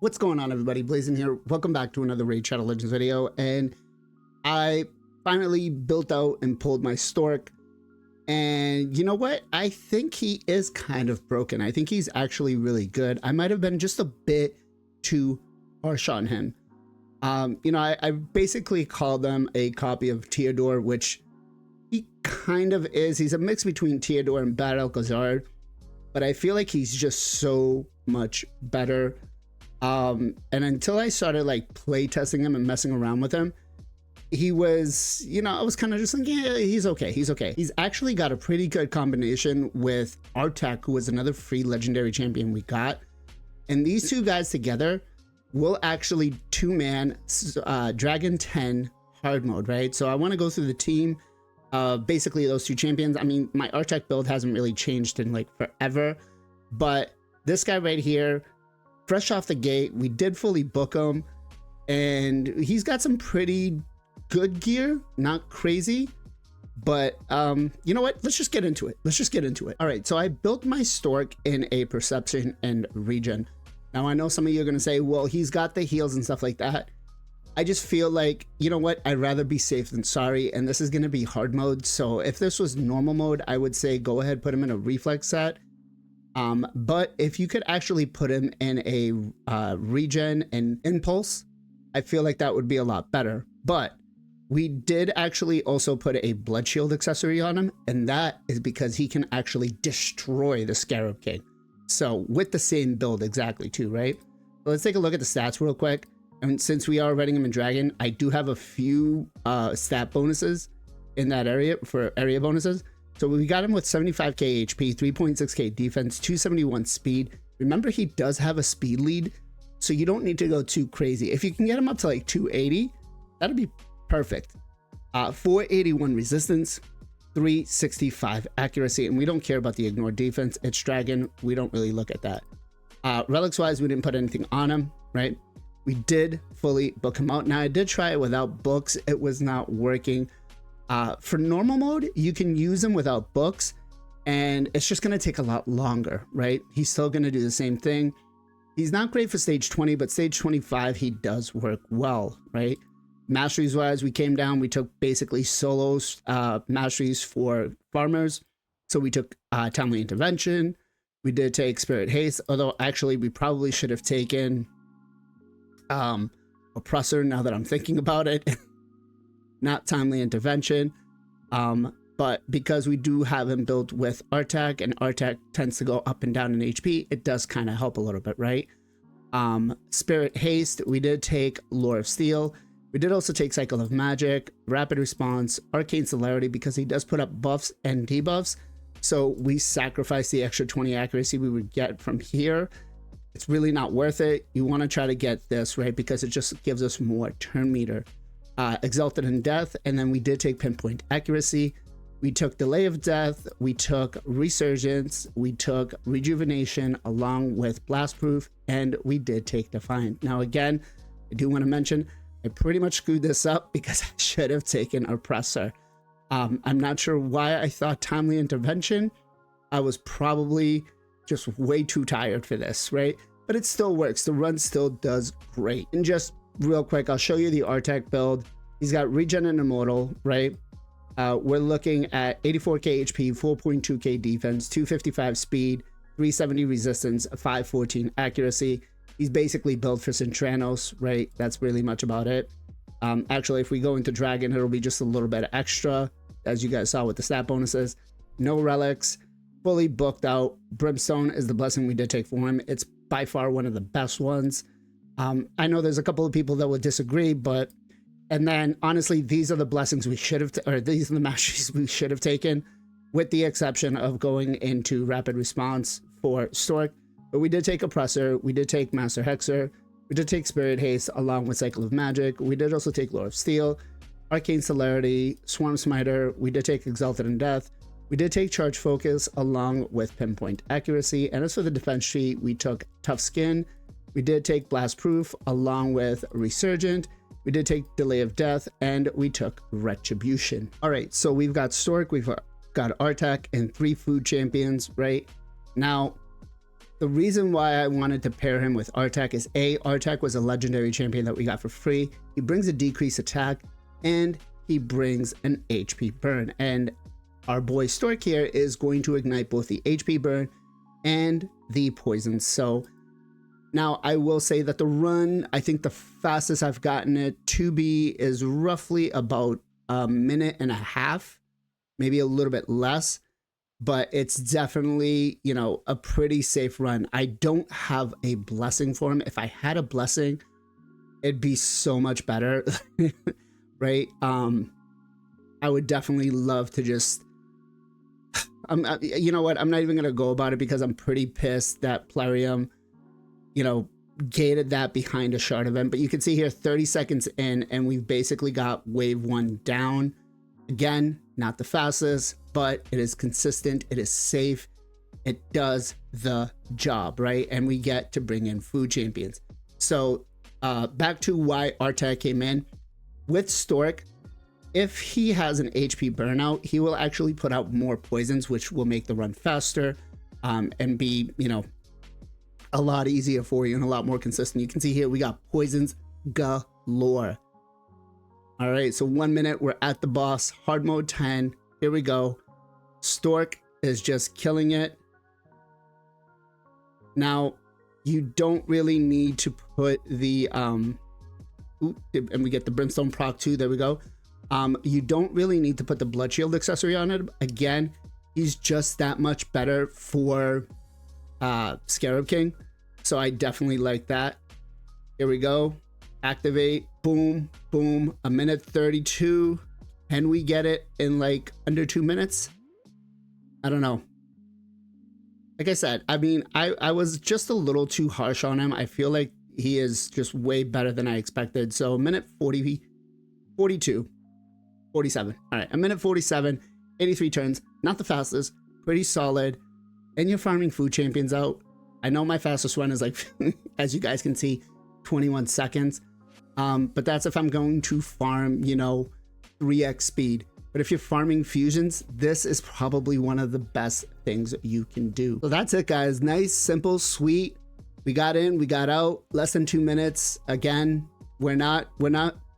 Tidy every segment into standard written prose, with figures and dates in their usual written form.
What's going on, everybody? Blazing here. Welcome back to another Raid Shadow Legends video. And I finally built out and pulled my Stokk. And you know what? I think he is kind of broken. I think he's actually really good. I might have been just a bit too harsh on him. I basically called them a copy of Theodore, which he kind of is. He's a mix between Theodore and Bad Alcazar, but I feel like he's just so much better. And until I started like play testing him and messing around with him, he was, I was kind of just like, yeah, he's okay. He's okay. He's actually got a pretty good combination with Artak, who was another free legendary champion we got. And these two guys together will actually two-man Dragon 10 hard mode, right? So I want to go through the team of basically those two champions. I mean, my Artak build hasn't really changed in like forever, but this guy right here, fresh off the gate, we did fully book him, and he's got some pretty good gear, not crazy, but you know what? Let's just get into it. All right, so I built my Stokk in a perception and regen. Now I know some of you are gonna say, well, he's got the heals and stuff like that. I just feel like, you know what? I'd rather be safe than sorry, and this is gonna be hard mode. So if this was normal mode, I would say go ahead, put him in a reflex set. But if you could actually put him in a regen and impulse, I feel like that would be a lot better. But we did actually also put a blood shield accessory on him, and that is because he can actually destroy the Scarab King. So with the same build exactly too, right? So let's take a look at the stats real quick. And since we are running him in Dragon, I do have a few stat bonuses in that area for area bonuses. So we got him with 75k HP, 3.6k defense, 271 speed. Remember, he does have a speed lead, so you don't need to go too crazy. If you can get him up to like 280, that'd be perfect. 481 resistance, 365 accuracy, and we don't care about the ignore defense. It's Dragon. We don't really look at that. Relics wise, we didn't put anything on him, right? We did fully book him out. Now I did try it without books. It was not working. For normal mode, you can use him without books, and it's just going to take a lot longer, right? He's still going to do the same thing. He's not great for stage 20, but stage 25, he does work well, right? Masteries wise, we came down, we took basically solos masteries for farmers. So we took timely intervention. We did take spirit haste, although actually we probably should have taken oppressor now that I'm thinking about it. Not timely intervention, but because we do have him built with Artak, and Artak tends to go up and down in HP, it does kind of help a little bit, right? Spirit haste, we did take Lore of Steel. We did also take Cycle of Magic, Rapid Response, Arcane Celerity, because he does put up buffs and debuffs. So we sacrifice the extra 20 accuracy we would get from here. It's really not worth it. You want to try to get this, right? Because it just gives us more turn meter. Exalted in Death, and then we did take Pinpoint Accuracy. We took Delay of Death, we took Resurgence, we took Rejuvenation along with Blast Proof, and we did take Defiant. Now again, I do want to mention, I pretty much screwed this up because I should have taken Oppressor. I'm not sure why I thought Timely Intervention. I was probably just way too tired for this, right? But it still works. The run still does great. And just real quick, I'll show you the Artak build. He's got Regen and Immortal, right? We're looking at 84k HP, 4.2k defense, 255 speed, 370 resistance, 514 accuracy. He's basically built for Centranos, right? That's really much about it. Actually, if we go into Dragon, it'll be just a little bit extra, as you guys saw with the stat bonuses. No relics, fully booked out. Brimstone is the blessing we did take for him. It's by far one of the best ones. I know there's a couple of people that would disagree, but, and then honestly, these are the blessings we should have, or these are the masteries we should have taken, with the exception of going into Rapid Response for Stokk. But we did take Oppressor, we did take Master Hexer, we did take Spirit Haste along with Cycle of Magic, we did also take Lore of Steel, Arcane Celerity, Swarm Smiter, we did take Exalted in Death, we did take Charge Focus along with Pinpoint Accuracy, and as for the defense sheet, we took Tough Skin, we did take Blast Proof along with Resurgent, we did take Delay of Death, and we took Retribution. All right, so we've got Stokk, we've got Artak, and 3 food champions, right? Now, the reason why I wanted to pair him with Artak is Artak was a legendary champion that we got for free. He brings a decreased attack and he brings an HP burn. And our boy Stokk here is going to ignite both the HP burn and the poison. So now I will say that the run, I think the fastest I've gotten it to be is roughly about a minute and a half, maybe a little bit less, but it's definitely, you know, a pretty safe run. I don't have a blessing for him. If I had a blessing, it'd be so much better, right? I would definitely love to just, you know what? I'm not even going to go about it because I'm pretty pissed that Plarium, you know, gated that behind a shard event. But you can see here 30 seconds in and we've basically got wave 1 down. Again, not the fastest, but it is consistent. It is safe. It does the job, right? And we get to bring in food champions. So back to why Artak came in. With Stokk, if he has an HP burnout, he will actually put out more poisons, which will make the run faster and be, you know, a lot easier for you and a lot more consistent. You can see here we got poisons galore. All right, so 1 minute, we're at the boss, hard mode 10. Here we go. Stokk is just killing it. Now, you don't really need to put the and we get the brimstone proc too. There we go. You don't really need to put the blood shield accessory on it. Again, he's just that much better for Scarab King, so I definitely like that. Here we go, activate, boom boom, a minute 32, and we get it in like under 2 minutes. I don't know, like I said, I mean, I was just a little too harsh on him. I feel like he is just way better than I expected. So minute 40, 42, 47, all right, a minute 47, 83 turns, not the fastest, pretty solid. And you're farming food champions out. I know my fastest run is like, as you guys can see, 21 seconds. But that's if I'm going to farm, you know, 3x speed. But if you're farming fusions, this is probably one of the best things you can do. So that's it, guys. Nice, simple, sweet. We got in, we got out, less than 2 minutes. Again, we're not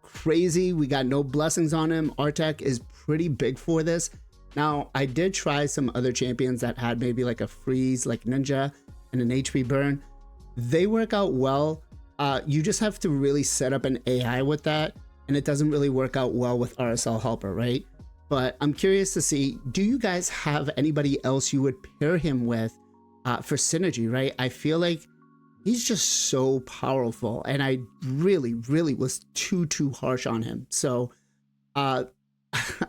crazy. We got no blessings on him. Artak is pretty big for this. Now, I did try some other champions that had maybe like a freeze, like Ninja, and an HP burn. They work out well. You just have to really set up an AI with that, and it doesn't really work out well with RSL Helper, right? But I'm curious to see, do you guys have anybody else you would pair him with for synergy, right? I feel like he's just so powerful, and I really was too harsh on him. So,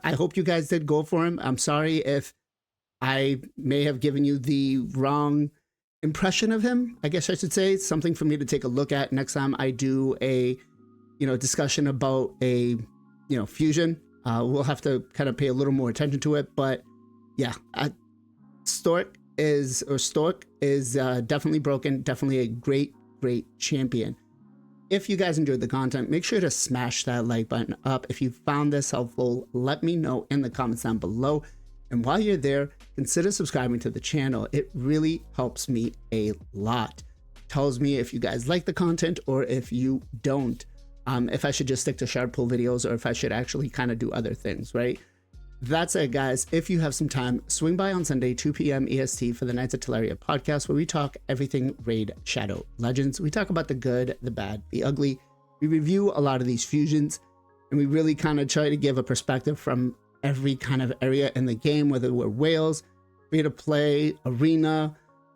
I hope you guys did go for him. I'm sorry if I may have given you the wrong impression of him. I guess I should say. It's something for me to take a look at next time I do a, you know, discussion about a, you know, fusion. We'll have to kind of pay a little more attention to it. But yeah, Stokk is definitely broken. Definitely a great champion. If you guys enjoyed the content, make sure to smash that like button up. If you found this helpful, let me know in the comments down below. And while you're there, consider subscribing to the channel. It really helps me a lot. Tells me if you guys like the content or if you don't. If I should just stick to shard pull videos or if I should actually kind of do other things, right? That's it, guys. If you have some time, swing by on Sunday, 2 p.m. EST for the Knights of Teleria podcast, where we talk everything Raid Shadow Legends. We talk about the good, the bad, the ugly. We review a lot of these fusions, and we really kind of try to give a perspective from every kind of area in the game, whether we're whales, free to play, arena,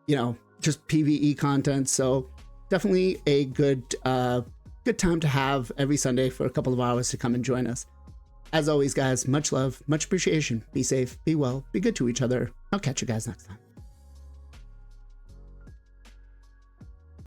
you know, just PvE content. So definitely a good time to have every Sunday for a couple of hours to come and join us. As always, guys, much love, much appreciation. Be safe, be well, be good to each other. I'll catch you guys next time.